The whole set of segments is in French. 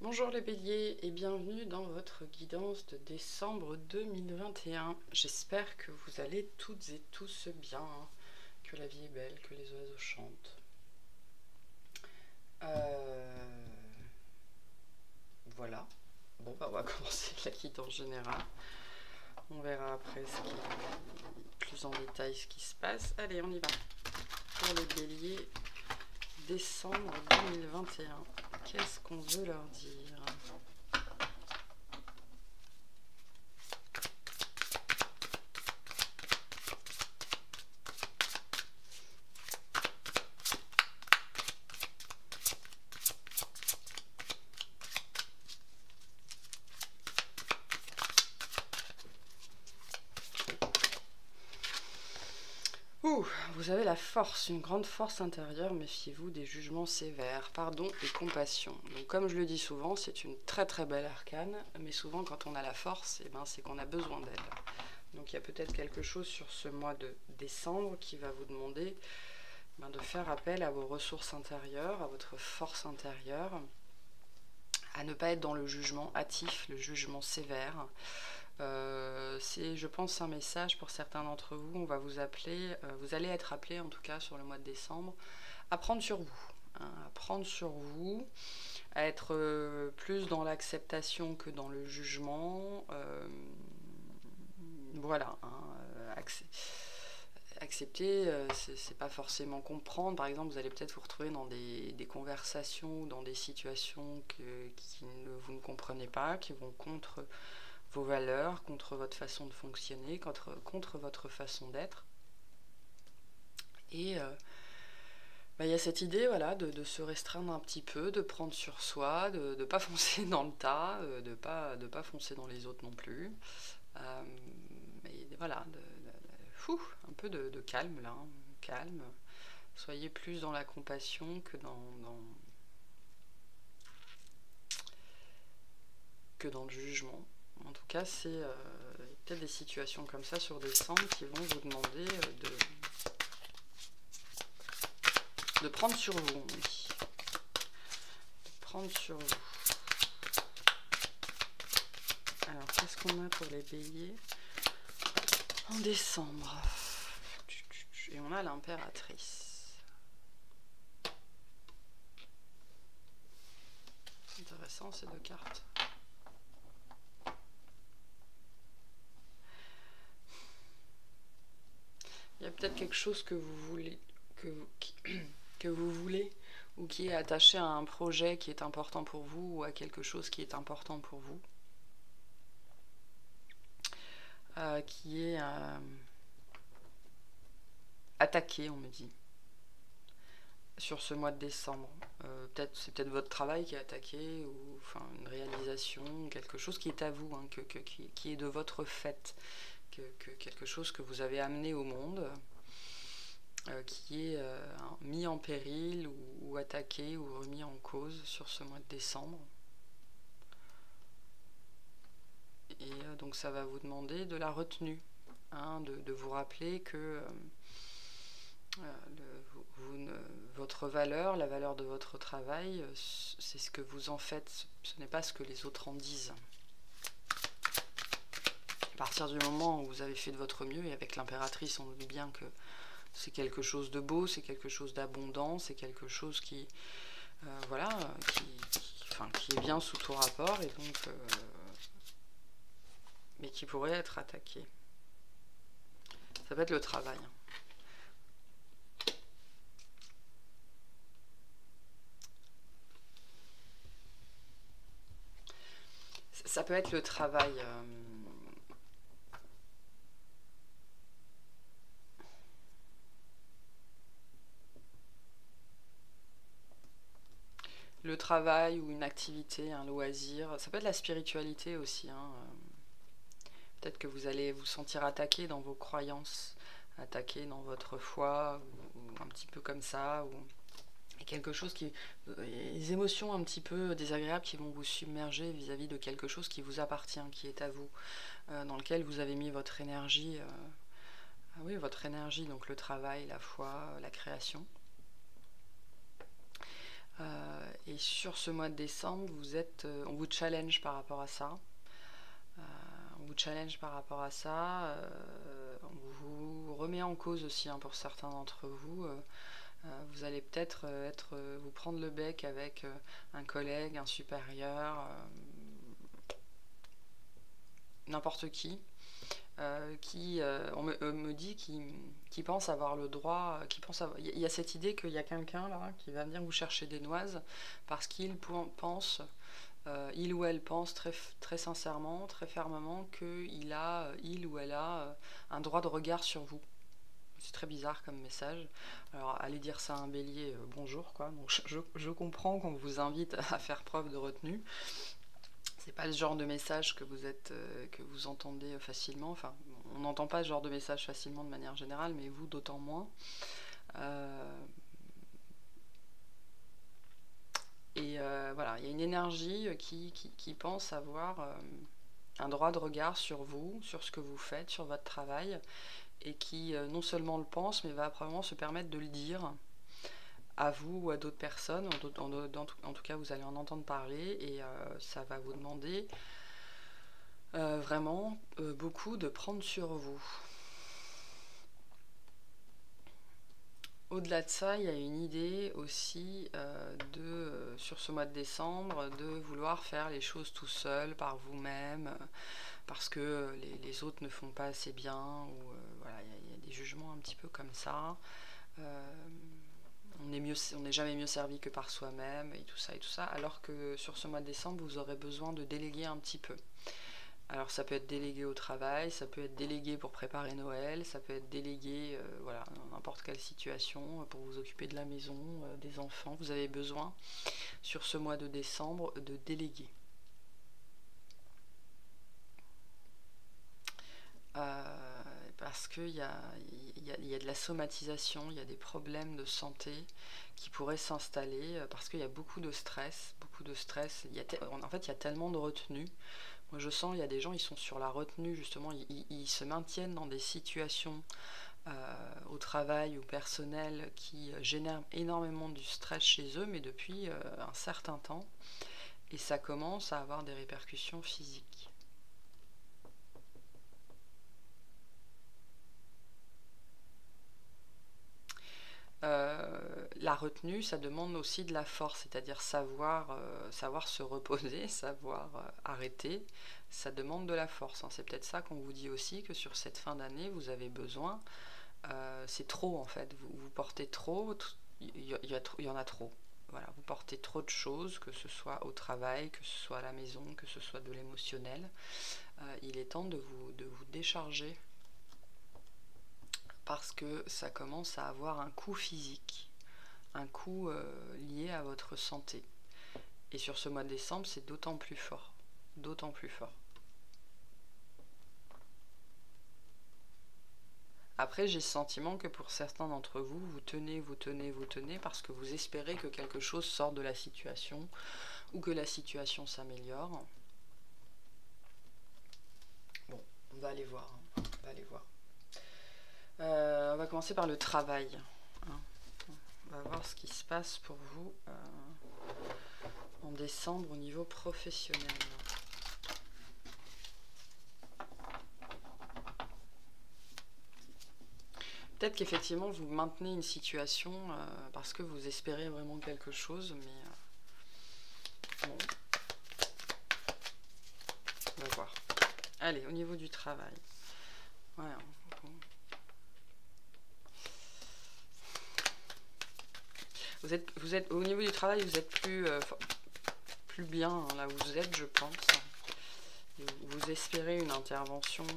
Bonjour les béliers et bienvenue dans votre guidance de décembre 2021. J'espère que vous allez toutes et tous bien, que la vie est belle, que les oiseaux chantent. Voilà. Bon, bah on va commencer la guidance générale. On verra après plus en détail ce qui se passe. Allez, on y va. Pour les béliers, décembre 2021. Qu'est-ce qu'on veut leur dire ? Vous avez la force, une grande force intérieure, méfiez-vous des jugements sévères, pardon et compassion. Donc comme je le dis souvent, c'est une très très belle arcane, mais souvent quand on a la force, c'est qu'on a besoin d'elle. Donc il y a peut-être quelque chose sur ce mois de décembre qui va vous demander de faire appel à vos ressources intérieures, à votre force intérieure, à ne pas être dans le jugement hâtif, le jugement sévère. C'est, je pense, un message pour certains d'entre vous. On va vous appeler, vous allez être appelé en tout cas sur le mois de décembre, à prendre sur vous, à prendre sur vous, à être plus dans l'acceptation que dans le jugement. Voilà, accepter, c'est pas forcément comprendre. Par exemple, vous allez peut-être vous retrouver dans des conversations ou dans des situations vous ne comprenez pas, qui vont contre vos valeurs, contre votre façon de fonctionner, contre votre façon d'être. Et il y a cette idée de se restreindre un petit peu, de prendre sur soi, de ne pas foncer dans le tas, de pas foncer dans les autres non plus. Et voilà, un peu de calme là, calme. Soyez plus dans la compassion que dans le jugement. En tout cas, c'est peut-être des situations comme ça sur décembre qui vont vous demander de prendre sur vous, oui. De prendre sur vous. Alors, qu'est-ce qu'on a pour les béliers en décembre? Et on a l'impératrice. Intéressant ces deux cartes. Il y a peut-être quelque chose que vous voulez, que vous voulez, ou qui est attaché à un projet qui est important pour vous, ou à quelque chose qui est important pour vous, qui est attaqué, on me dit, sur ce mois de décembre. C'est peut-être votre travail qui est attaqué, ou enfin une réalisation, quelque chose qui est à vous, qui est de votre fait, quelque chose que vous avez amené au monde, qui est mis en péril ou attaqué ou remis en cause sur ce mois de décembre. Et donc ça va vous demander de la retenue, de vous rappeler que votre valeur, la valeur de votre travail, c'est ce que vous en faites, ce n'est pas ce que les autres en disent. À partir du moment où vous avez fait de votre mieux, et avec l'impératrice, on oublie bien que c'est quelque chose de beau, c'est quelque chose d'abondant, c'est quelque chose qui est bien sous tout rapport, et donc mais qui pourrait être attaqué. Ça peut être le travail. Ça peut être le travail. Le travail ou une activité, un loisir. Ça peut être la spiritualité aussi. Peut-être que vous allez vous sentir attaqué dans vos croyances, attaqué dans votre foi, ou un petit peu comme ça, ou quelque chose les émotions un petit peu désagréables qui vont vous submerger vis-à-vis de quelque chose qui vous appartient, qui est à vous, dans lequel vous avez mis votre énergie. Oui, votre énergie, donc le travail, la foi, la création. Et sur ce mois de décembre, on vous challenge par rapport à ça. On vous challenge par rapport à ça. On vous remet en cause aussi, hein, pour certains d'entre vous. Vous allez peut-être vous prendre le bec avec un collègue, un supérieur, n'importe qui. On me dit qui pense avoir le droit, il y a cette idée qu'il y a quelqu'un là qui va venir vous chercher des noises parce qu'il pense, il ou elle pense très, très sincèrement, très fermement il ou elle a un droit de regard sur vous. C'est très bizarre comme message. Alors allez dire ça à un bélier, bonjour quoi. Donc, je comprends qu'on vous invite à faire preuve de retenue. C'est pas le genre de message que vous entendez facilement. Enfin, on n'entend pas ce genre de message facilement de manière générale, mais vous d'autant moins. Voilà, il y a une énergie qui pense avoir un droit de regard sur vous, sur ce que vous faites, sur votre travail, et qui non seulement le pense, mais va probablement se permettre de le dire à vous ou à d'autres personnes. En tout cas, vous allez en entendre parler, et ça va vous demander vraiment beaucoup de prendre sur vous. Au-delà de ça, il y a une idée aussi sur ce mois de décembre, de vouloir faire les choses tout seul, par vous-même, parce que les autres ne font pas assez bien, ou voilà, il y a des jugements un petit peu comme ça. On n'est jamais mieux servi que par soi-même, et tout ça, alors que sur ce mois de décembre, vous aurez besoin de déléguer un petit peu. Alors ça peut être délégué au travail, ça peut être délégué pour préparer Noël, ça peut être délégué voilà, dans n'importe quelle situation, pour vous occuper de la maison, des enfants. Vous avez besoin, sur ce mois de décembre, de déléguer. Parce qu'il y a de la somatisation, il y a des problèmes de santé qui pourraient s'installer, parce qu'il y a beaucoup de stress. En fait, il y a tellement de retenue. Moi, je sens, il y a des gens, ils sont sur la retenue, justement, ils se maintiennent dans des situations au travail ou personnel qui génèrent énormément du stress chez eux, mais depuis un certain temps, et ça commence à avoir des répercussions physiques. La retenue, ça demande aussi de la force, c'est-à-dire savoir se reposer, savoir arrêter. Ça demande de la force, hein. C'est peut-être ça qu'on vous dit aussi, que sur cette fin d'année, vous avez besoin. C'est trop en fait, vous portez trop, il y en a trop. Voilà, vous portez trop de choses, que ce soit au travail, que ce soit à la maison, que ce soit de l'émotionnel. Il est temps de vous décharger, parce que ça commence à avoir un coût physique, un coût lié à votre santé. Et sur ce mois de décembre, c'est d'autant plus fort. D'autant plus fort. Après, j'ai ce sentiment que pour certains d'entre vous, vous tenez, parce que vous espérez que quelque chose sorte de la situation, ou que la situation s'améliore. Bon, on va aller voir. Hein. On va aller voir. On va commencer par le travail. Hein. On va voir ce qui se passe pour vous en décembre au niveau professionnel. Peut-être qu'effectivement vous maintenez une situation parce que vous espérez vraiment quelque chose, mais bon, on va voir. Allez, au niveau du travail. Ouais, vous êtes au niveau du travail, vous êtes plus bien, hein, là où vous êtes, je pense. Vous espérez une intervention.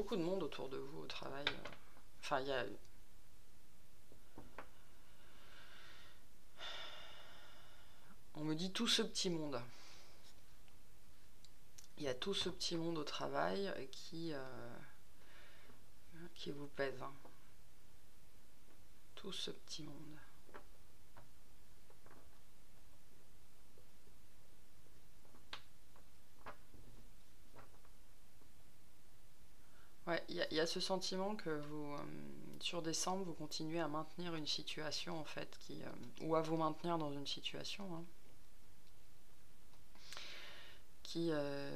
beaucoup de monde autour de vous au travail. Enfin, il y a... On me dit tout ce petit monde. Il y a tout ce petit monde au travail qui vous pèse. Hein. Tout ce petit monde. Ouais, il y a ce sentiment que vous, sur décembre, vous continuez à maintenir une situation en fait, ou à vous maintenir dans une situation hein, qui ne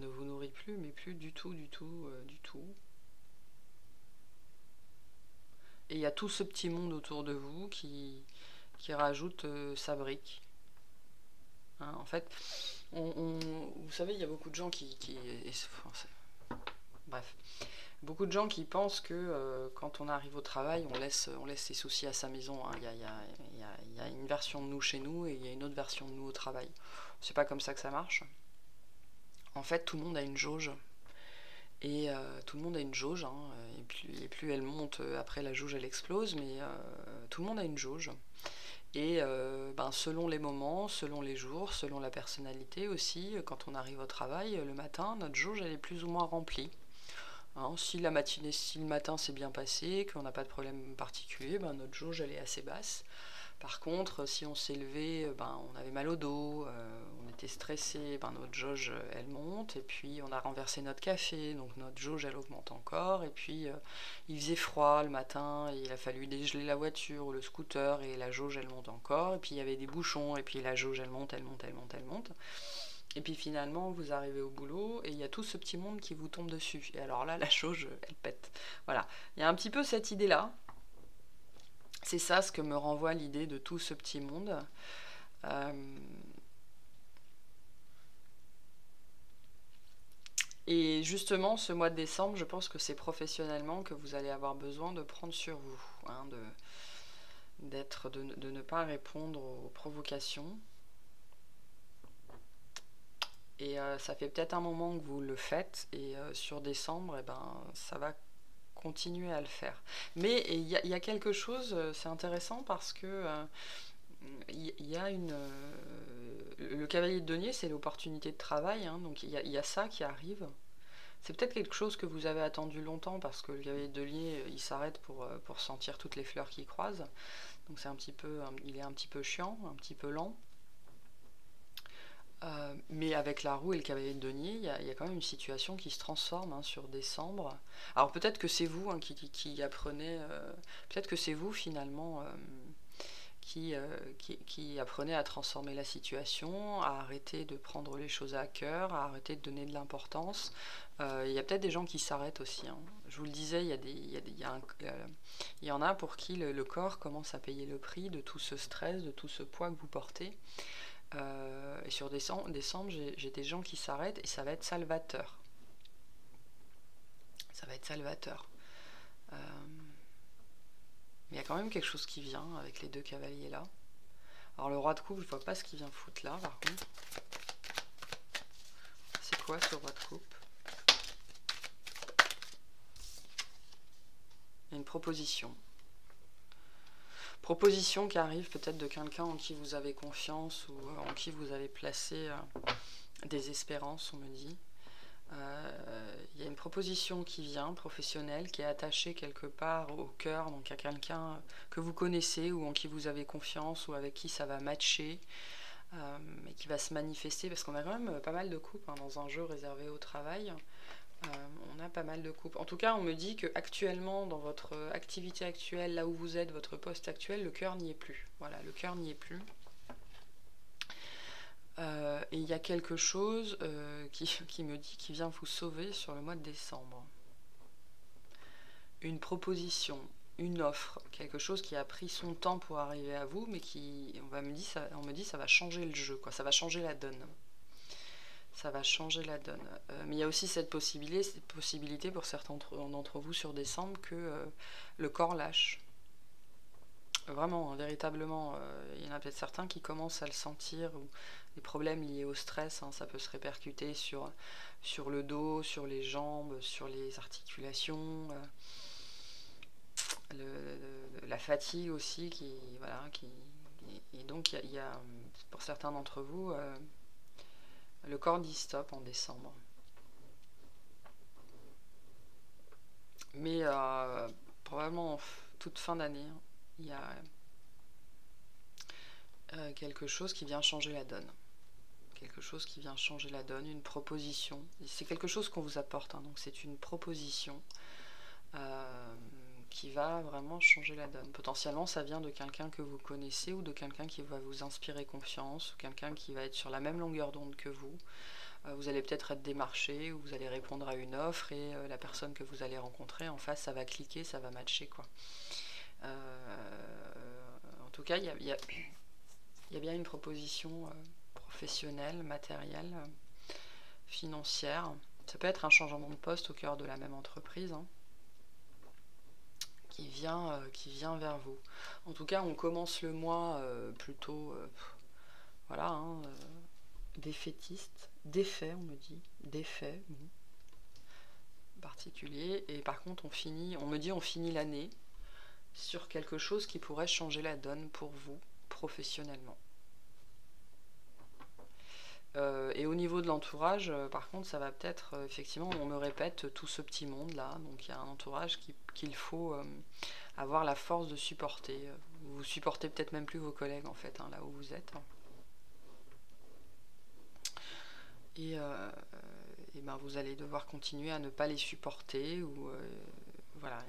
vous nourrit plus, mais plus du tout, du tout, du tout. Et il y a tout ce petit monde autour de vous qui rajoute sa brique. Hein, en fait, vous savez, il y a beaucoup de gens bref, beaucoup de gens qui pensent que quand on arrive au travail, on laisse ses soucis à sa maison. Hein. Il y a une version de nous chez nous et il y a une autre version de nous au travail. C'est pas comme ça que ça marche. En fait, tout le monde a une jauge. Et tout le monde a une jauge, hein, et plus elle monte, après la jauge elle explose, mais tout le monde a une jauge. Et selon les moments, selon les jours, selon la personnalité aussi, quand on arrive au travail le matin, notre jauge elle est plus ou moins remplie. Hein, si le matin s'est bien passé, qu'on n'a pas de problème particulier, notre jauge elle est assez basse. Par contre, si on s'est levé, on avait mal au dos, on était stressé, notre jauge elle monte, et puis on a renversé notre café, donc notre jauge elle augmente encore, et puis il faisait froid le matin, et il a fallu dégeler la voiture ou le scooter, et la jauge elle monte encore, et puis il y avait des bouchons, et puis la jauge elle monte, elle monte, elle monte, elle monte. Et puis finalement, vous arrivez au boulot et il y a tout ce petit monde qui vous tombe dessus. Et alors là, la jauge, elle pète. Voilà. Il y a un petit peu cette idée-là. C'est ça ce que me renvoie l'idée de tout ce petit monde. Et justement, ce mois de décembre, je pense que c'est professionnellement que vous allez avoir besoin de prendre sur vous. Hein, de ne pas répondre aux provocations. Et ça fait peut-être un moment que vous le faites, et sur décembre, ça va continuer à le faire. Mais il y a quelque chose, c'est intéressant parce que y a le cavalier de denier, c'est l'opportunité de travail, hein, donc il y a ça qui arrive. C'est peut-être quelque chose que vous avez attendu longtemps parce que le cavalier de denier, il s'arrête pour sentir toutes les fleurs qui croisent. Donc c'est il est un petit peu chiant, un petit peu lent. Mais avec la roue et le cavalier de denier, il y a quand même une situation qui se transforme hein, sur décembre. Alors peut-être que c'est vous hein, qui apprenez, peut-être que c'est vous finalement qui apprenez à transformer la situation, à arrêter de prendre les choses à cœur, à arrêter de donner de l'importance. Il y a peut-être des gens qui s'arrêtent aussi. Hein. Je vous le disais, il y en a pour qui le corps commence à payer le prix de tout ce stress, de tout ce poids que vous portez. Et sur décembre, j'ai des gens qui s'arrêtent et ça va être salvateur. Ça va être salvateur. Mais il y a quand même quelque chose qui vient avec les deux cavaliers là. Alors le roi de coupe, je vois pas ce qu'il vient foutre là par contre. C'est quoi ce roi de coupe? Il y a une proposition. Proposition qui arrive peut-être de quelqu'un en qui vous avez confiance ou en qui vous avez placé des espérances, on me dit. Il y a une proposition qui vient, professionnelle, qui est attachée quelque part au cœur, donc à quelqu'un que vous connaissez ou en qui vous avez confiance ou avec qui ça va matcher et qui va se manifester, parce qu'on a quand même pas mal de couples hein, dans un jeu réservé au travail. On a pas mal de couples. En tout cas, on me dit que actuellement, dans votre activité actuelle, là où vous êtes, votre poste actuel, le cœur n'y est plus. Voilà, le cœur n'y est plus. Et il y a quelque chose qui me dit qu'il vient vous sauver sur le mois de décembre. Une proposition, une offre, quelque chose qui a pris son temps pour arriver à vous, mais on me dit ça va changer le jeu, quoi. Ça va changer la donne. Ça va changer la donne. Mais il y a aussi cette possibilité pour certains d'entre vous sur décembre que le corps lâche. Vraiment, hein, véritablement, il y en a peut-être certains qui commencent à le sentir, ou les problèmes liés au stress, hein, ça peut se répercuter sur le dos, sur les jambes, sur les articulations, la fatigue aussi, et donc il y a, pour certains d'entre vous, le corps dit stop en décembre. Mais probablement en toute fin d'année, il y a quelque chose qui vient changer la donne. Quelque chose qui vient changer la donne, une proposition. C'est quelque chose qu'on vous apporte, hein, donc c'est une proposition qui va vraiment changer la donne. Potentiellement, ça vient de quelqu'un que vous connaissez ou de quelqu'un qui va vous inspirer confiance, ou quelqu'un qui va être sur la même longueur d'onde que vous. Vous allez peut-être être démarché, ou vous allez répondre à une offre, et la personne que vous allez rencontrer en face, ça va cliquer, ça va matcher, quoi. En tout cas, il y a bien une proposition professionnelle, matérielle, financière. Ça peut être un changement de poste au cœur de la même entreprise, hein, qui vient vers vous. En tout cas, on commence le mois plutôt, voilà, hein, défaitiste, défait, on me dit, défait, particulier. Et par contre, on finit l'année sur quelque chose qui pourrait changer la donne pour vous professionnellement. Et au niveau de l'entourage, par contre, ça va peut-être, effectivement, on me répète tout ce petit monde-là, donc il y a un entourage qu'il faut avoir la force de supporter. Vous supportez peut-être même plus vos collègues, en fait, hein, là où vous êtes. Et ben, vous allez devoir continuer à ne pas les supporter, ou voilà,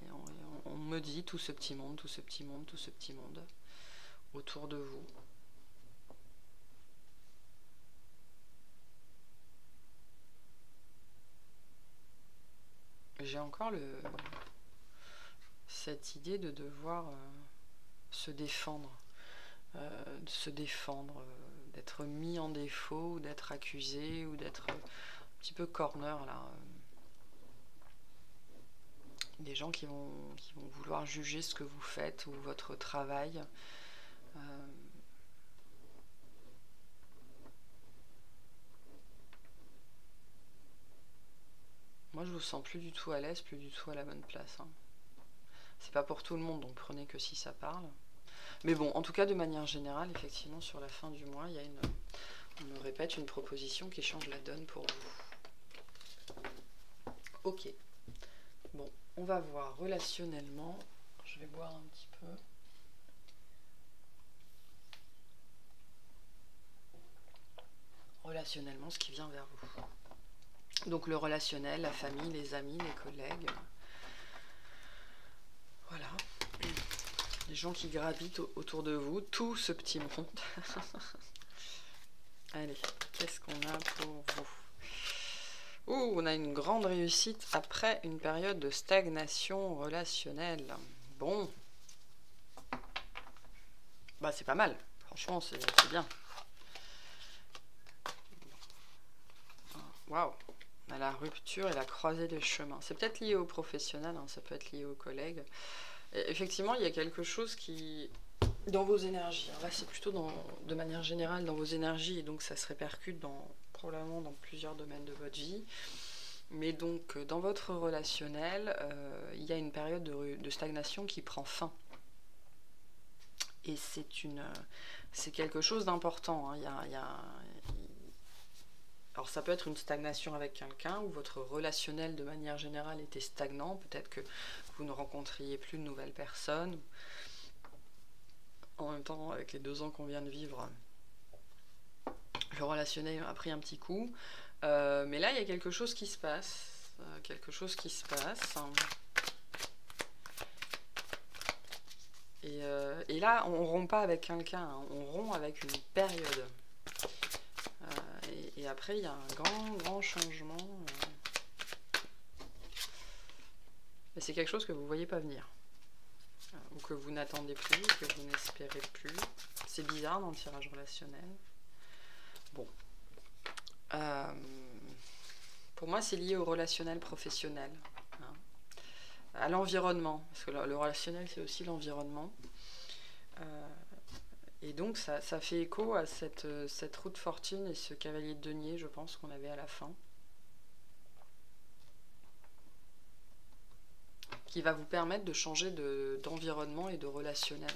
on me dit tout ce petit monde, tout ce petit monde, tout ce petit monde autour de vous. J'ai encore cette idée de devoir se défendre, d'être mis en défaut, ou d'être accusé, ou d'être un petit peu corner là. Des gens qui vont vouloir juger ce que vous faites ou votre travail. Moi, je vous sens plus du tout à l'aise, plus du tout à la bonne place, hein. C'est pas pour tout le monde, donc prenez que si ça parle. Mais bon, en tout cas, de manière générale, effectivement, sur la fin du mois, il y a on me répète, une proposition qui change la donne pour vous. Ok. Bon, on va voir relationnellement. Je vais boire un petit peu. Relationnellement, ce qui vient vers vous. Donc le relationnel, la famille, les amis, les collègues. Voilà. Les gens qui gravitent autour de vous, tout ce petit monde. Allez, qu'est-ce qu'on a pour vous? Ouh, on a une grande réussite après une période de stagnation relationnelle. Bon. Bah, c'est pas mal. Franchement, c'est bien. Waouh. On a la rupture et la croisée des chemins. C'est peut-être lié aux professionnels, hein, ça peut être lié aux collègues. Et effectivement, il y a quelque chose qui... Dans vos énergies. Là, c'est plutôt de manière générale dans vos énergies, et donc ça se répercute probablement dans plusieurs domaines de votre vie. Mais donc, dans votre relationnel, il y a une période de stagnation qui prend fin. Et c'est quelque chose d'important, hein. Alors ça peut être une stagnation avec quelqu'un, ou votre relationnel de manière générale était stagnant. Peut-être que vous ne rencontriez plus de nouvelles personnes. En même temps, avec les 2 ans qu'on vient de vivre, le relationnel a pris un petit coup. Mais là, il y a quelque chose qui se passe. Et là, on rompt pas avec quelqu'un, hein, on rompt avec une période. Et après, il y a un grand changement. Mais c'est quelque chose que vous ne voyez pas venir. Ou que vous n'attendez plus, que vous n'espérez plus. C'est bizarre dans le tirage relationnel. Bon. Pour moi, c'est lié au relationnel professionnel, hein, à l'environnement. Parce que le relationnel, c'est aussi l'environnement. Et donc ça fait écho à cette roue de fortune et ce cavalier de denier, je pense, qu'on avait à la fin, qui va vous permettre de changer d'environnement et de relationnel.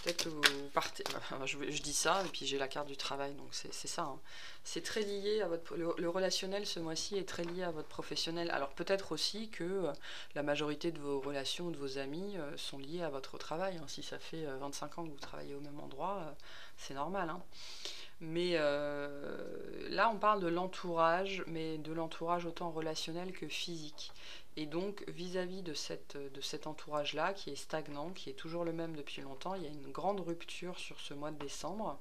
Peut-être que vous partez... Enfin, je dis ça, et puis j'ai la carte du travail, donc c'est ça. Hein. C'est très lié à votre... Le relationnel, ce mois-ci, est très lié à votre professionnel. Alors peut-être aussi que la majorité de vos relations ou de vos amis sont liées à votre travail. Hein. Si ça fait 25 ans que vous travaillez au même endroit, c'est normal. Hein. Mais là, on parle de l'entourage, mais de l'entourage autant relationnel que physique. Et donc, vis-à-vis de cet entourage-là, qui est stagnant, qui est toujours le même depuis longtemps, il y a une grande rupture sur ce mois de décembre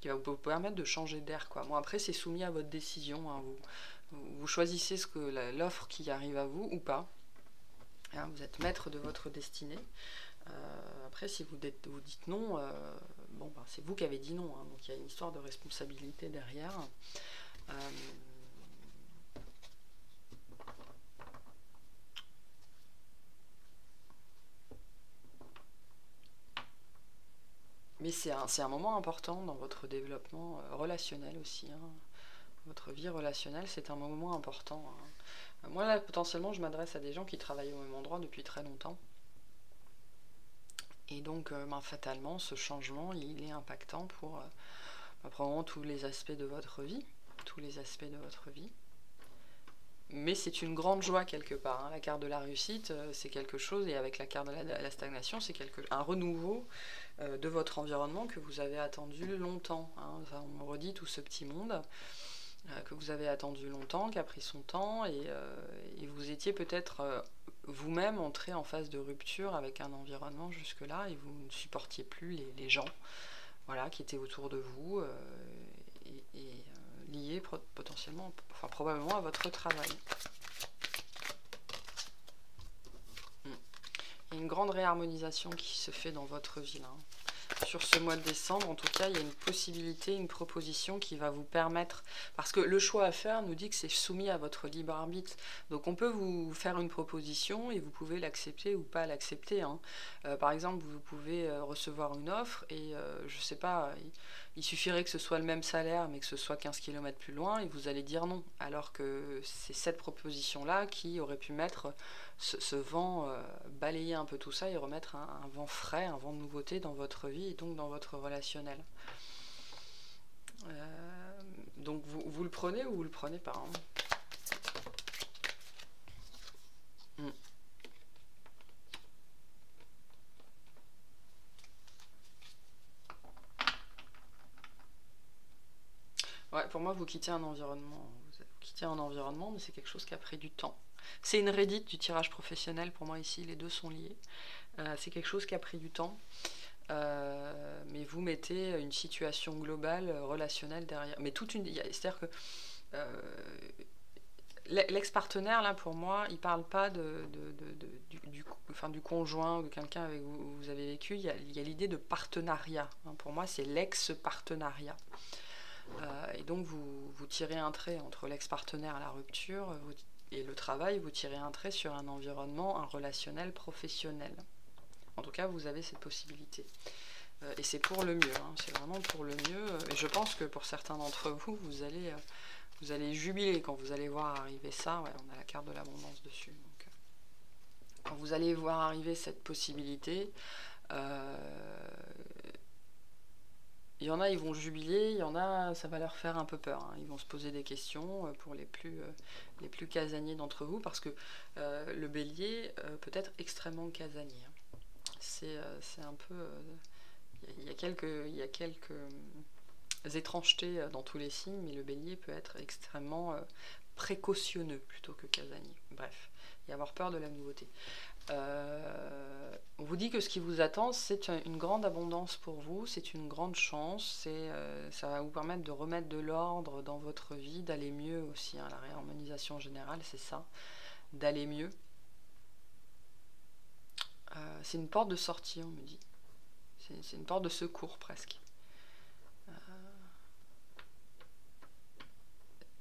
qui va vous permettre de changer d'air. Bon, après, c'est soumis à votre décision. Hein. Vous choisissez l'offre qui arrive à vous ou pas. Hein, vous êtes maître de votre destinée. Après, si vous dites non, bon, ben, c'est vous qui avez dit non. Hein, donc, il y a une histoire de responsabilité derrière. Mais c'est un moment important dans votre développement relationnel aussi. Hein. Votre vie relationnelle, c'est un moment important. Hein. Moi, là, potentiellement, je m'adresse à des gens qui travaillent au même endroit depuis très longtemps. Et donc, ben, fatalement, ce changement, il est impactant pour probablement tous les aspects de votre vie. Tous les aspects de votre vie. Mais c'est une grande joie quelque part. Hein. La carte de la réussite, c'est quelque chose, et avec la carte de la stagnation, c'est un renouveau de votre environnement que vous avez attendu longtemps. Hein. Ça, on me redit tout ce petit monde que vous avez attendu longtemps, qui a pris son temps, et vous étiez peut-être vous-même entré en phase de rupture avec un environnement jusque-là, et vous ne supportiez plus les gens voilà, qui étaient autour de vous, liés potentiellement, enfin probablement à votre travail. Il y a une grande réharmonisation qui se fait dans votre vie là. Sur ce mois de décembre, en tout cas, il y a une possibilité, une proposition qui va vous permettre, parce que le choix à faire nous dit que c'est soumis à votre libre arbitre. Donc on peut vous faire une proposition et vous pouvez l'accepter ou pas l'accepter. Hein. Par exemple, vous pouvez recevoir une offre et je sais pas, il suffirait que ce soit le même salaire mais que ce soit 15 km plus loin et vous allez dire non. Alors que c'est cette proposition-là qui aurait pu mettre ce vent, balayer un peu tout ça et remettre un vent frais, un vent de nouveauté dans votre vie et donc dans votre relationnel. Donc vous le prenez ou vous le prenez pas. Hein. Ouais, pour moi, vous quittez un environnement. Vous quittez un environnement, mais c'est quelque chose qui a pris du temps. C'est une redite du tirage professionnel, pour moi ici, les deux sont liés. C'est quelque chose qui a pris du temps. Mais vous mettez une situation globale, relationnelle derrière. Mais c'est-à-dire que l'ex-partenaire, là, pour moi, il parle pas du conjoint ou de quelqu'un avec vous, vous avez vécu. Il y a l'idée de partenariat. Hein. Pour moi, c'est l'ex-partenariat. Et donc, vous tirez un trait entre l'ex-partenaire, la rupture, et le travail, vous tirez un trait sur un environnement, un relationnel professionnel. En tout cas, vous avez cette possibilité. Et c'est pour le mieux, hein, c'est vraiment pour le mieux. Et je pense que pour certains d'entre vous, vous allez jubiler quand vous allez voir arriver ça. Ouais, on a la carte de l'abondance dessus. Donc, quand vous allez voir arriver cette possibilité, il y en a, ils vont jubiler, il y en a, ça va leur faire un peu peur. Hein. Ils vont se poser des questions pour les plus casaniers d'entre vous, parce que le bélier peut être extrêmement casanier. Hein. C'est un peu... il y a quelques étrangetés dans tous les signes, mais le bélier peut être extrêmement précautionneux plutôt que casanier. Bref, et avoir peur de la nouveauté. On vous dit que ce qui vous attend, c'est une grande abondance pour vous, c'est une grande chance, ça va vous permettre de remettre de l'ordre dans votre vie, d'aller mieux aussi. Hein, la réharmonisation générale, c'est ça, d'aller mieux. C'est une porte de sortie, on me dit. C'est une porte de secours presque.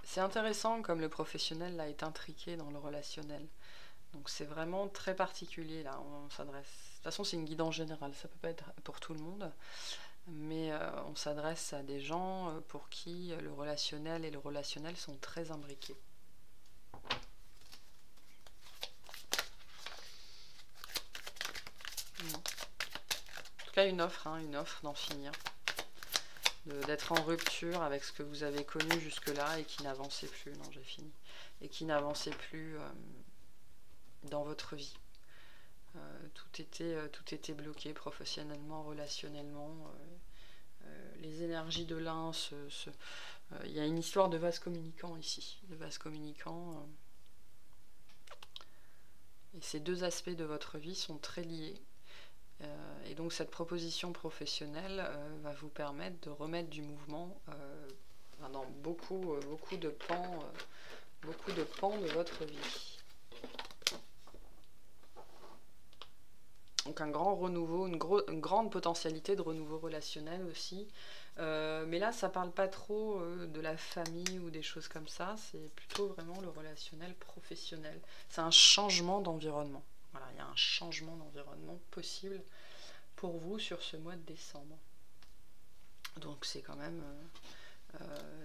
C'est intéressant comme le professionnel là est intriqué dans le relationnel. Donc c'est vraiment très particulier là, on s'adresse. De toute façon c'est une guidance générale, ça peut pas être pour tout le monde. mais on s'adresse à des gens pour qui le relationnel et le relationnel sont très imbriqués. En tout cas, une offre d'en finir, d'être en rupture avec ce que vous avez connu jusque-là et qui n'avançait plus. Non, j'ai fini. Et qui n'avançait plus dans votre vie. Tout était bloqué professionnellement, relationnellement. Les énergies de l'un il y a une histoire de vase communicant ici, de vase communicant. Et ces deux aspects de votre vie sont très liés. Et donc cette proposition professionnelle va vous permettre de remettre du mouvement dans beaucoup de pans de votre vie. Donc un grand renouveau, une grande potentialité de renouveau relationnel aussi. Mais là, ça parle pas trop de la famille ou des choses comme ça. C'est plutôt vraiment le relationnel professionnel. C'est un changement d'environnement. Voilà, il y a un changement d'environnement possible pour vous sur ce mois de décembre. Donc c'est quand même...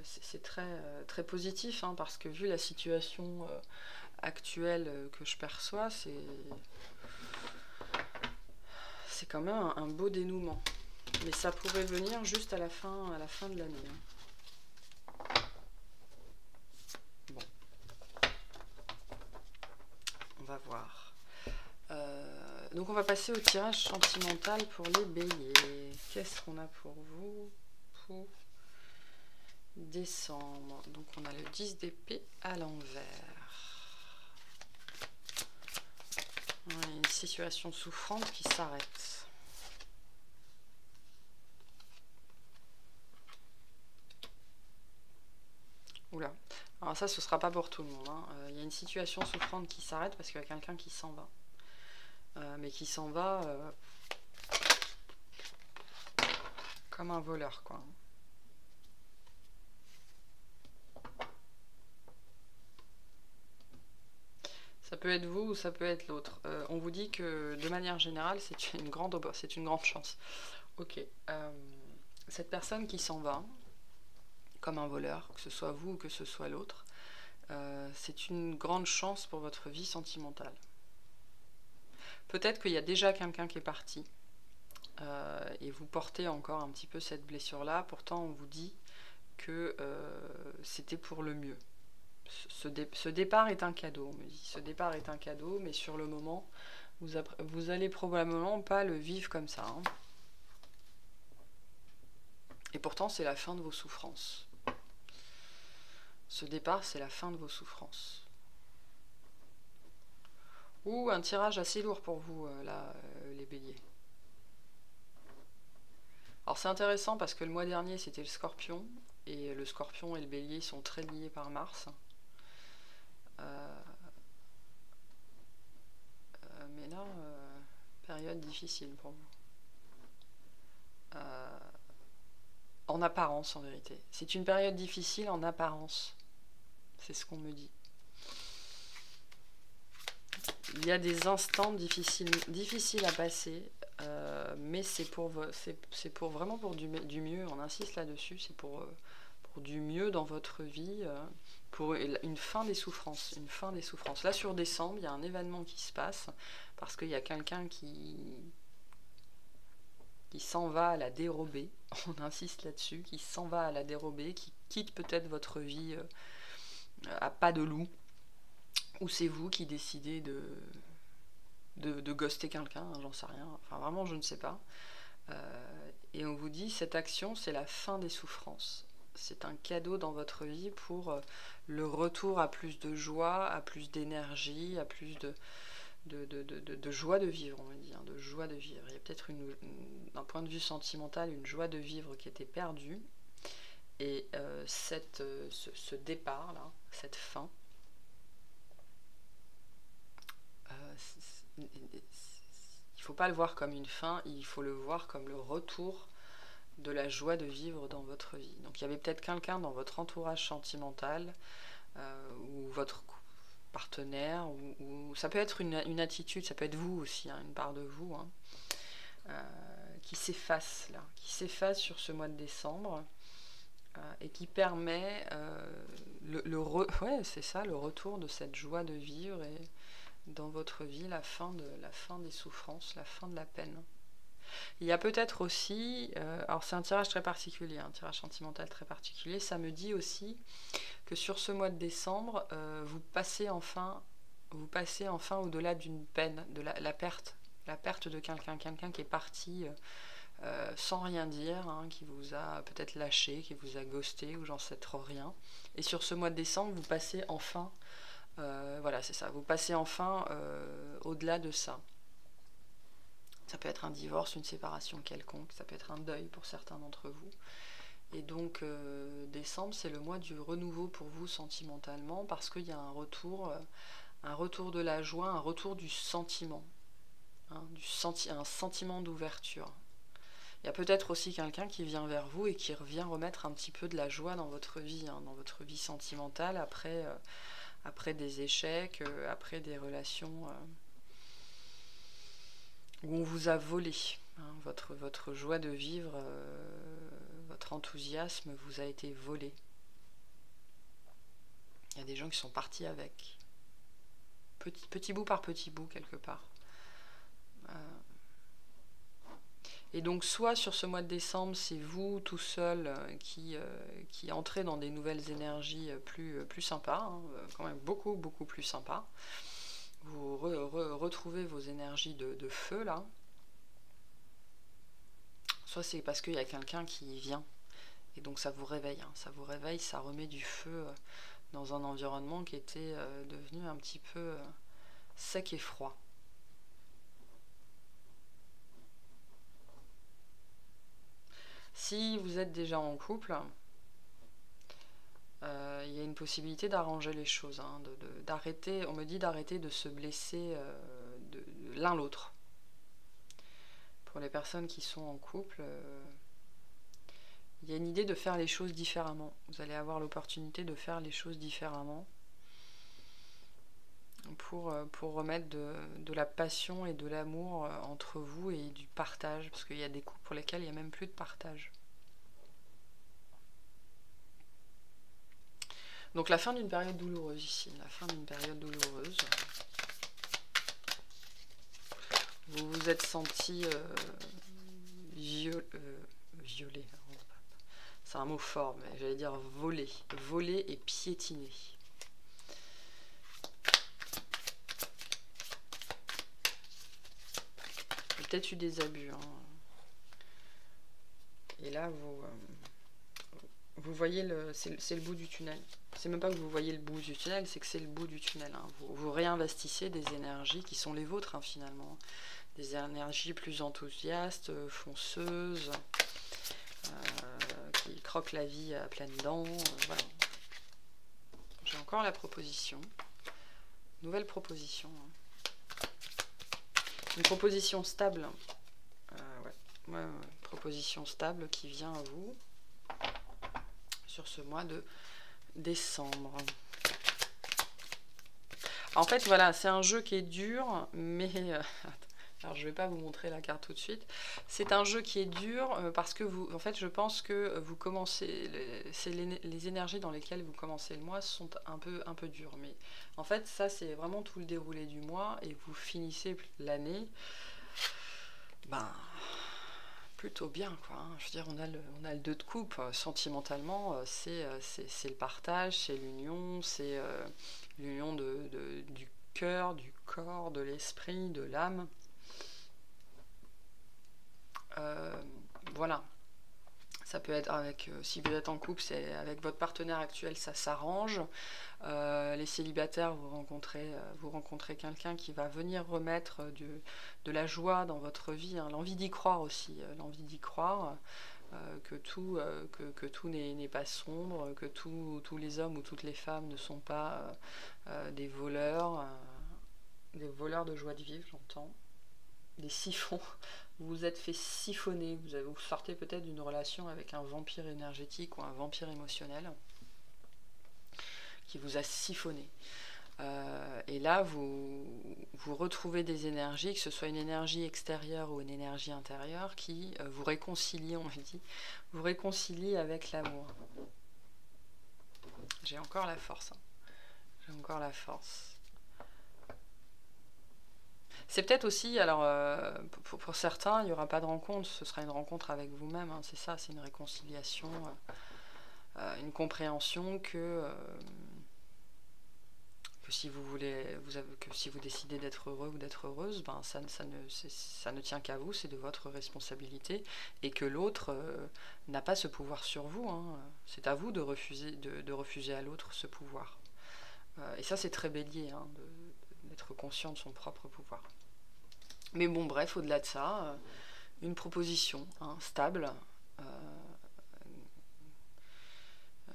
c'est très positif, hein, parce que vu la situation actuelle que je perçois, c'est quand même un beau dénouement. Mais ça pourrait venir juste à la fin de l'année. Hein. Bon. On va voir. Donc on va passer au tirage sentimental pour les béliers. Qu'est-ce qu'on a pour vous pour décembre? Donc on a le 10 d'épée à l'envers. Une situation souffrante qui s'arrête. Oula. Alors ça, ce sera pas pour tout le monde. Hein. Y a une situation souffrante qui s'arrête parce qu'il y a quelqu'un qui s'en va. Mais qui s'en va comme un voleur, quoi. Ça peut être vous ou ça peut être l'autre. On vous dit que de manière générale, c'est une grande chance. Ok. Cette personne qui s'en va, comme un voleur, que ce soit vous ou que ce soit l'autre, c'est une grande chance pour votre vie sentimentale. Peut-être qu'il y a déjà quelqu'un qui est parti et vous portez encore un petit peu cette blessure-là. Pourtant, on vous dit que c'était pour le mieux. Ce départ est un cadeau, on me dit. Ce départ est un cadeau, mais sur le moment, vous allez probablement pas le vivre comme ça. Hein. Et pourtant, c'est la fin de vos souffrances. Ce départ, c'est la fin de vos souffrances. Ou un tirage assez lourd pour vous, là, les béliers. Alors c'est intéressant parce que le mois dernier, c'était le scorpion. Et le scorpion et le bélier sont très liés par Mars. Mais là, période difficile pour vous. En apparence, en vérité. C'est une période difficile en apparence. C'est ce qu'on me dit. Il y a des instants difficiles à passer, mais c'est vraiment pour du mieux. On insiste là-dessus. C'est pour du mieux dans votre vie, pour une fin des souffrances. Une fin des souffrances. Là, sur décembre, il y a un événement qui se passe parce qu'il y a quelqu'un qui s'en va à la dérobée. On insiste là-dessus, qui s'en va à la dérobée, qui quitte peut-être votre vie à pas de loup. Ou c'est vous qui décidez de ghoster quelqu'un, hein, j'en sais rien. Enfin, vraiment, je ne sais pas. Et on vous dit, cette action, c'est la fin des souffrances. C'est un cadeau dans votre vie pour le retour à plus de joie, à plus d'énergie, à plus de joie de vivre, on me dit, hein, de joie de vivre. Il y a peut-être d'un point de vue sentimental, une joie de vivre qui était perdue. Et ce départ-là, cette fin, il ne faut pas le voir comme une fin, il faut le voir comme le retour de la joie de vivre dans votre vie. Donc il y avait peut-être quelqu'un dans votre entourage sentimental ou votre partenaire, ou ça peut être une attitude, ça peut être vous aussi, hein, une part de vous, hein, s'efface là, qui s'efface sur ce mois de décembre et qui permet ouais, c'est ça, le retour de cette joie de vivre et dans votre vie la fin des souffrances, la fin de la peine. Il y a peut-être aussi, alors c'est un tirage très particulier, un tirage sentimental très particulier, ça me dit aussi que sur ce mois de décembre, vous passez enfin au-delà d'une peine, de la perte de quelqu'un qui est parti sans rien dire, hein, qui vous a peut-être lâché, qui vous a ghosté, ou j'en sais trop rien. Et sur ce mois de décembre, vous passez enfin, voilà, c'est ça, vous passez enfin au-delà de ça. Ça peut être un divorce, une séparation quelconque, ça peut être un deuil pour certains d'entre vous. Et donc décembre, c'est le mois du renouveau pour vous sentimentalement, parce qu'il y a un retour de la joie, un retour du sentiment, hein, un sentiment d'ouverture. Il y a peut-être aussi quelqu'un qui vient vers vous et qui revient remettre un petit peu de la joie dans votre vie, hein, dans votre vie sentimentale, après des échecs, après des relations où on vous a volé, hein, votre joie de vivre, votre enthousiasme vous a été volé. Il y a des gens qui sont partis avec, petit bout par petit bout quelque part. Et donc soit sur ce mois de décembre, c'est vous tout seul qui entrez dans des nouvelles énergies plus sympas, hein, quand même beaucoup plus sympas. Vous retrouvez vos énergies de feu là. Soit c'est parce qu'il y a quelqu'un qui vient. Et donc ça vous réveille, hein, ça remet du feu dans un environnement qui était devenu un petit peu sec et froid. Si vous êtes déjà en couple, il y a une possibilité d'arranger les choses, hein, d'arrêter, on me dit d'arrêter de se blesser de l'un l'autre. Pour les personnes qui sont en couple, il y a une idée de faire les choses différemment. Vous allez avoir l'opportunité de faire les choses différemment pour remettre de la passion et de l'amour entre vous et du partage, parce qu'il y a des couples pour lesquels il n'y a même plus de partage. Donc la fin d'une période douloureuse ici, la fin d'une période douloureuse. Vous vous êtes senti violé, c'est un mot fort, mais j'allais dire volé et piétiné. Il y a peut-être eu des abus, hein. Et là, vous voyez, c'est le bout du tunnel. C'est même pas que vous voyez le bout du tunnel, c'est que c'est le bout du tunnel, hein. Vous réinvestissez des énergies qui sont les vôtres, hein, finalement. Des énergies plus enthousiastes, fonceuses, qui croquent la vie à pleines dents. Voilà. J'ai encore la proposition. Nouvelle proposition. Hein. Une proposition stable. Ouais, proposition stable qui vient à vous sur ce mois de décembre. En fait, voilà, c'est un jeu qui est dur, mais alors je vais pas vous montrer la carte tout de suite. C'est un jeu qui est dur parce que vous, en fait, je pense que vous commencez, les énergies dans lesquelles vous commencez le mois sont un peu dures. Mais en fait, ça c'est vraiment tout le déroulé du mois et vous finissez l'année, plutôt bien, quoi, hein. Je veux dire, on a le 2 de coupe, sentimentalement, c'est le partage, c'est l'union, c'est l'union du cœur, du corps, de l'esprit, de l'âme. Voilà. Ça peut être avec, si vous êtes en couple, c'est avec votre partenaire actuel, ça s'arrange. Les célibataires, vous rencontrez quelqu'un qui va venir remettre de la joie dans votre vie, hein, l'envie d'y croire aussi, l'envie d'y croire, que tout n'est pas sombre, que tous les hommes ou toutes les femmes ne sont pas des voleurs de joie de vivre, j'entends, des siphons. Vous vous êtes fait siphonner, vous sortez peut-être d'une relation avec un vampire énergétique ou un vampire émotionnel qui vous a siphonné. Et là, vous retrouvez des énergies, que ce soit une énergie extérieure ou une énergie intérieure, qui vous réconcilie, on me dit, vous réconcilie avec l'amour. J'ai encore la force. Hein. J'ai encore la force. C'est peut-être aussi, alors pour certains, il n'y aura pas de rencontre, ce sera une rencontre avec vous-même, hein, c'est ça, c'est une réconciliation, une compréhension que si vous voulez, que si vous décidez d'être heureux ou d'être heureuse, ben ça ne tient qu'à vous, c'est de votre responsabilité, et que l'autre n'a pas ce pouvoir sur vous. Hein. C'est à vous de refuser à l'autre ce pouvoir. Et ça, c'est très bélier, hein, d'être conscient de son propre pouvoir. Mais bon, bref, au-delà de ça, une proposition hein, stable.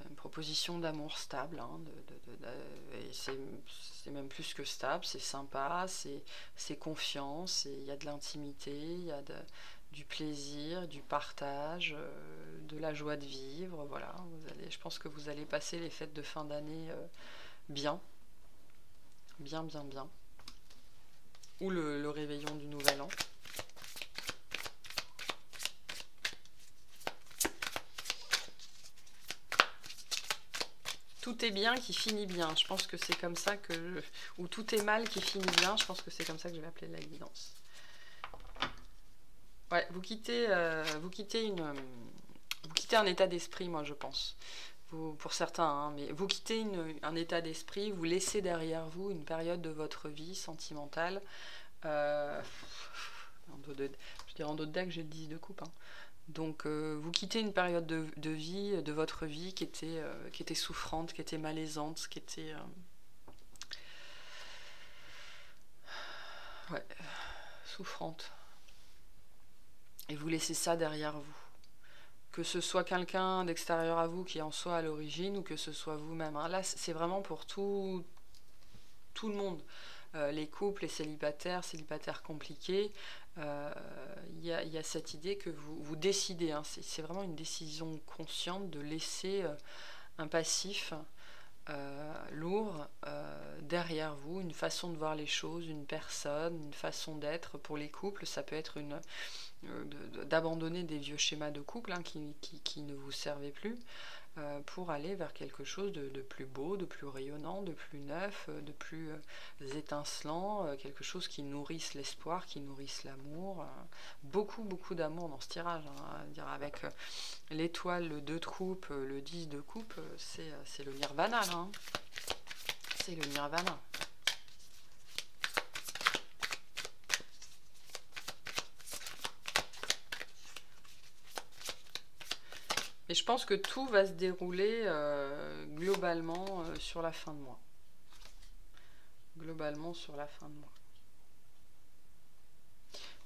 Une proposition d'amour stable, hein, et c'est même plus que stable, c'est sympa, c'est confiance, il y a de l'intimité, il y a du plaisir, du partage, de la joie de vivre, voilà. Je pense que vous allez passer les fêtes de fin d'année bien, bien, bien, bien, ou le réveillon du nouvel an. Tout est bien qui finit bien. Je pense que c'est comme ça que... Ou tout est mal qui finit bien. Je pense que c'est comme ça que je vais appeler la guidance. Ouais, vous quittez un état d'esprit, moi, je pense. Pour certains, hein, mais vous quittez un état d'esprit, vous laissez derrière vous une période de votre vie sentimentale. Je dirais en dos de deck, j'ai le 10 de coupe. Hein. Donc vous quittez une période de vie, de votre vie qui était souffrante, qui était malaisante, qui était souffrante. Et vous laissez ça derrière vous. Que ce soit quelqu'un d'extérieur à vous qui en soit à l'origine ou que ce soit vous-même. Hein. Là, c'est vraiment pour tout le monde. Les couples, les célibataires compliqués, il y a cette idée que vous décidez, hein, c'est vraiment une décision consciente de laisser un passif lourd derrière vous, une façon de voir les choses, une personne, une façon d'être. Pour les couples, ça peut être d'abandonner des vieux schémas de couple hein, qui ne vous servaient plus, pour aller vers quelque chose de plus beau, de plus rayonnant, de plus neuf, de plus étincelant, quelque chose qui nourrisse l'espoir, qui nourrisse l'amour. Beaucoup, beaucoup d'amour dans ce tirage. Hein, avec l'étoile, le 2 de coupe, le 10 de coupe, c'est le nirvana. Là, hein. C'est le nirvana. Et je pense que tout va se dérouler globalement sur la fin de mois. Globalement sur la fin de mois.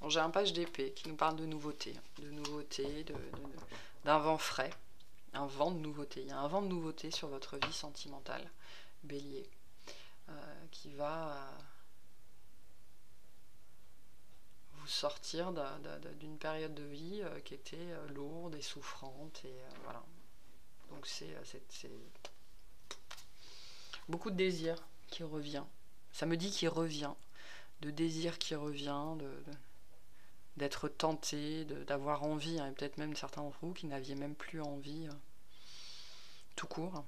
Bon, j'ai un page d'épée qui nous parle de nouveautés. D'un vent frais. Un vent de nouveauté. Il y a un vent de nouveauté sur votre vie sentimentale, Bélier, qui va vous sortir d'une période de vie qui était lourde et souffrante. Et voilà. Donc c'est beaucoup de désir qui revient. Ça me dit qu'il revient. De désir qui revient, d'être tenté, d'avoir envie. Hein, et peut-être même certains d'entre vous qui n'aviez même plus envie tout court.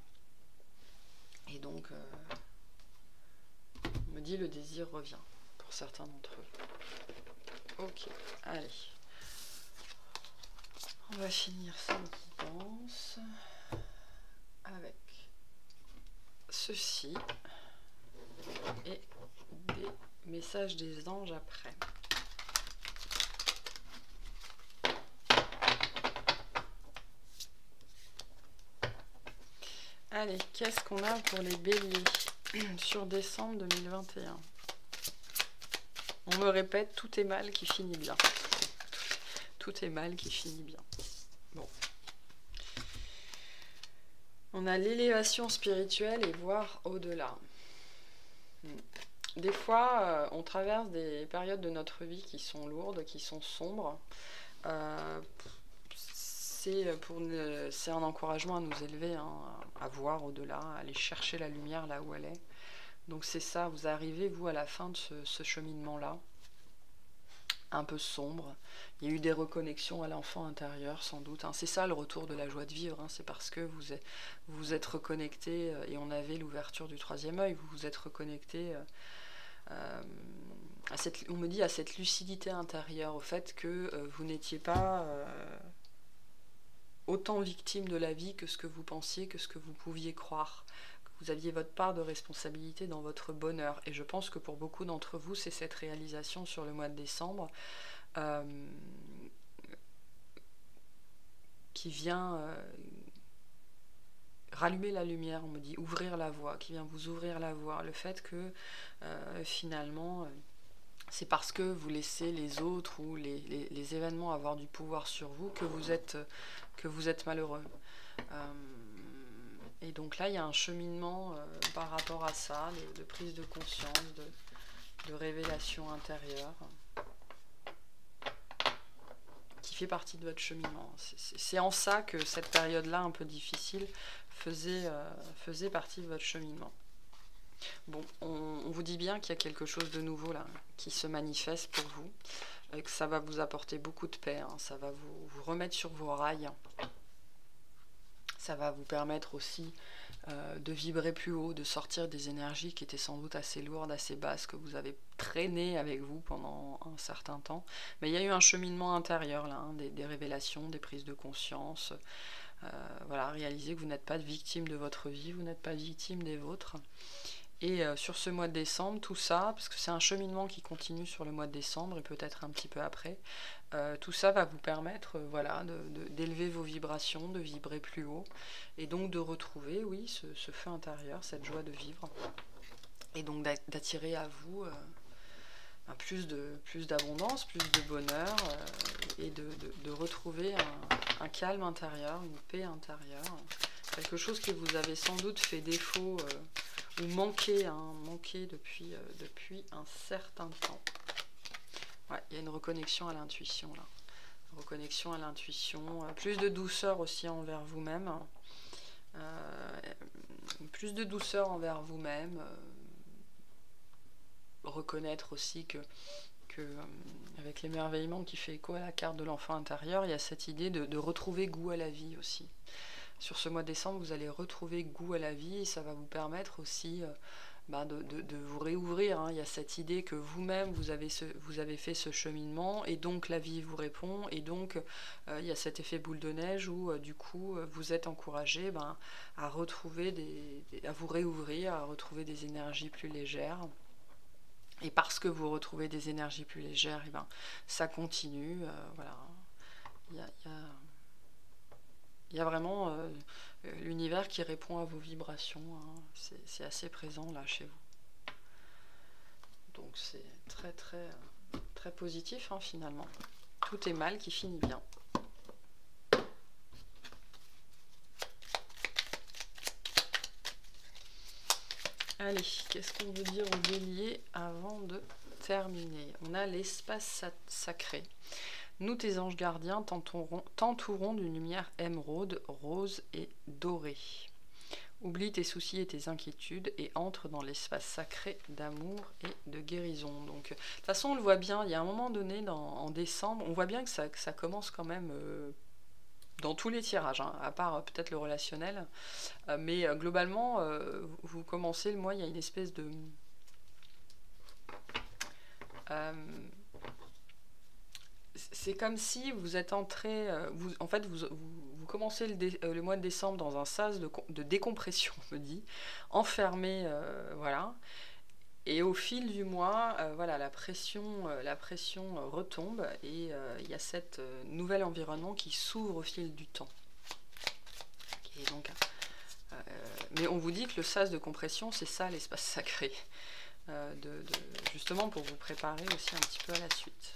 Et donc, me dit le désir revient pour certains d'entre eux. Ok, allez. On va finir cette guidance avec ceci et des messages des anges après. Allez, qu'est-ce qu'on a pour les béliers sur décembre 2021? On me répète, tout est mal qui finit bien. Tout est mal qui finit bien. Bon. On a l'élévation spirituelle et voir au-delà. Des fois, on traverse des périodes de notre vie qui sont lourdes, qui sont sombres. C'est un encouragement à nous élever, hein, à voir au-delà, à aller chercher la lumière là où elle est, Donc c'est ça, vous arrivez, vous, à la fin de ce cheminement-là, un peu sombre. Il y a eu des reconnexions à l'enfant intérieur, sans doute. Hein. C'est ça le retour de la joie de vivre. Hein. C'est parce que vous êtes reconnecté, et on avait l'ouverture du troisième œil, vous vous êtes reconnecté on me dit à cette lucidité intérieure, au fait que vous n'étiez pas autant victime de la vie que ce que vous pensiez, que ce que vous pouviez croire. Vous aviez votre part de responsabilité dans votre bonheur. Et je pense que pour beaucoup d'entre vous, c'est cette réalisation sur le mois de décembre qui vient rallumer la lumière, on me dit, ouvrir la voie, qui vient vous ouvrir la voie. Le fait que finalement, c'est parce que vous laissez les autres ou les événements avoir du pouvoir sur vous que vous êtes malheureux. Et donc là, il y a un cheminement par rapport à ça, de prise de conscience, de révélation intérieure, qui fait partie de votre cheminement. C'est en ça que cette période-là, un peu difficile, faisait partie de votre cheminement. Bon, on vous dit bien qu'il y a quelque chose de nouveau là, qui se manifeste pour vous, et que ça va vous apporter beaucoup de paix, hein, ça va vous remettre sur vos rails. Ça va vous permettre aussi de vibrer plus haut, de sortir des énergies qui étaient sans doute assez lourdes, assez basses, que vous avez traînées avec vous pendant un certain temps. Mais il y a eu un cheminement intérieur, là, hein, des révélations, des prises de conscience. Voilà, réalisez que vous n'êtes pas victime de votre vie, vous n'êtes pas victime des vôtres. Et sur ce mois de décembre, tout ça, parce que c'est un cheminement qui continue sur le mois de décembre et peut-être un petit peu après, tout ça va vous permettre voilà, d'élever vos vibrations, de vibrer plus haut, et donc de retrouver, oui, ce feu intérieur, cette joie de vivre, et donc d'attirer à vous plus d'abondance, plus de bonheur, et de retrouver un calme intérieur, une paix intérieure, quelque chose qui vous avait sans doute fait défaut ou manqué depuis un certain temps. Ouais, il y a une reconnexion à l'intuition là. Reconnexion à l'intuition, plus de douceur aussi envers vous-même, plus de douceur envers vous-même, reconnaître aussi que avec l'émerveillement qui fait écho à la carte de l'enfant intérieur, il y a cette idée de retrouver goût à la vie aussi. Sur ce mois de décembre, vous allez retrouver goût à la vie et ça va vous permettre aussi de vous réouvrir. Hein. Il y a cette idée que vous-même, vous avez fait ce cheminement et donc la vie vous répond. Et donc, il y a cet effet boule de neige où, du coup, vous êtes encouragé à retrouver à vous réouvrir, à retrouver des énergies plus légères. Et parce que vous retrouvez des énergies plus légères, et ça continue. Voilà. Il y a vraiment l'univers qui répond à vos vibrations. Hein. C'est assez présent là chez vous. Donc c'est très très très positif hein, finalement. Tout est mal qui finit bien. Allez, qu'est-ce qu'on veut dire au bélier avant de terminer? On a l'espace sacré. Nous, tes anges gardiens, t'entourons d'une lumière émeraude, rose et dorée. Oublie tes soucis et tes inquiétudes et entre dans l'espace sacré d'amour et de guérison. Donc, de toute façon, on le voit bien, il y a un moment donné, en décembre, on voit bien que ça commence quand même dans tous les tirages, hein, à part peut-être le relationnel. Mais globalement, vous commencez le mois, il y a une espèce de... c'est comme si vous êtes entré, en fait vous commencez le mois de décembre dans un sas de décompression, on me dit, enfermé, voilà, et au fil du mois, voilà, la pression retombe et il y a cet nouvel environnement qui s'ouvre au fil du temps. Et donc, mais on vous dit que le sas de compression, c'est ça l'espace sacré, justement pour vous préparer aussi un petit peu à la suite.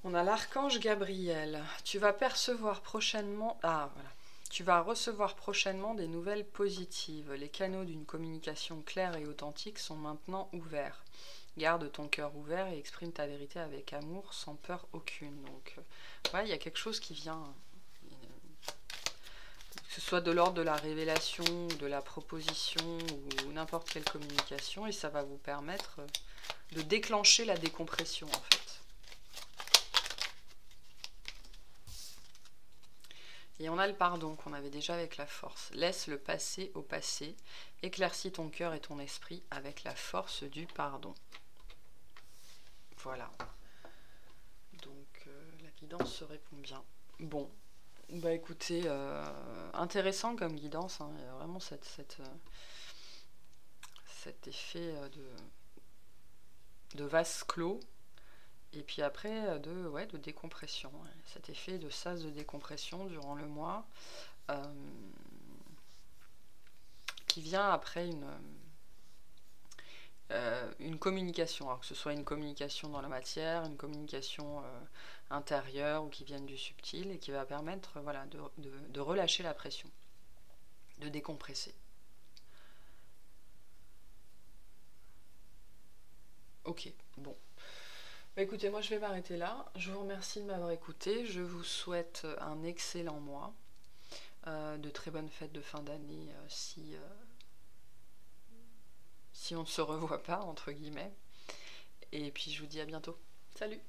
On a l'archange Gabriel. Tu vas percevoir prochainement... Ah, voilà. Tu vas recevoir prochainement des nouvelles positives. Les canaux d'une communication claire et authentique sont maintenant ouverts. Garde ton cœur ouvert et exprime ta vérité avec amour, sans peur aucune. Donc, ouais, il y a quelque chose qui vient... que ce soit de l'ordre de la révélation, de la proposition ou n'importe quelle communication, et ça va vous permettre de déclencher la décompression en fait. Et on a le pardon qu'on avait déjà avec la force. Laisse le passé au passé, éclaircis ton cœur et ton esprit avec la force du pardon. Voilà. Donc la guidance se répond bien. Bon, bah écoutez, intéressant comme guidance, hein. Il y a vraiment cet effet de vase clos. Et puis après, de décompression. Ouais. Cet effet de sas de décompression durant le mois qui vient après une communication. Alors que ce soit une communication dans la matière, une communication intérieure ou qui vienne du subtil et qui va permettre voilà, de relâcher la pression, de décompresser. Ok, bon. Bah écoutez, moi je vais m'arrêter là. Je vous remercie de m'avoir écouté. Je vous souhaite un excellent mois, de très bonnes fêtes de fin d'année si on ne se revoit pas, entre guillemets. Et puis je vous dis à bientôt. Salut!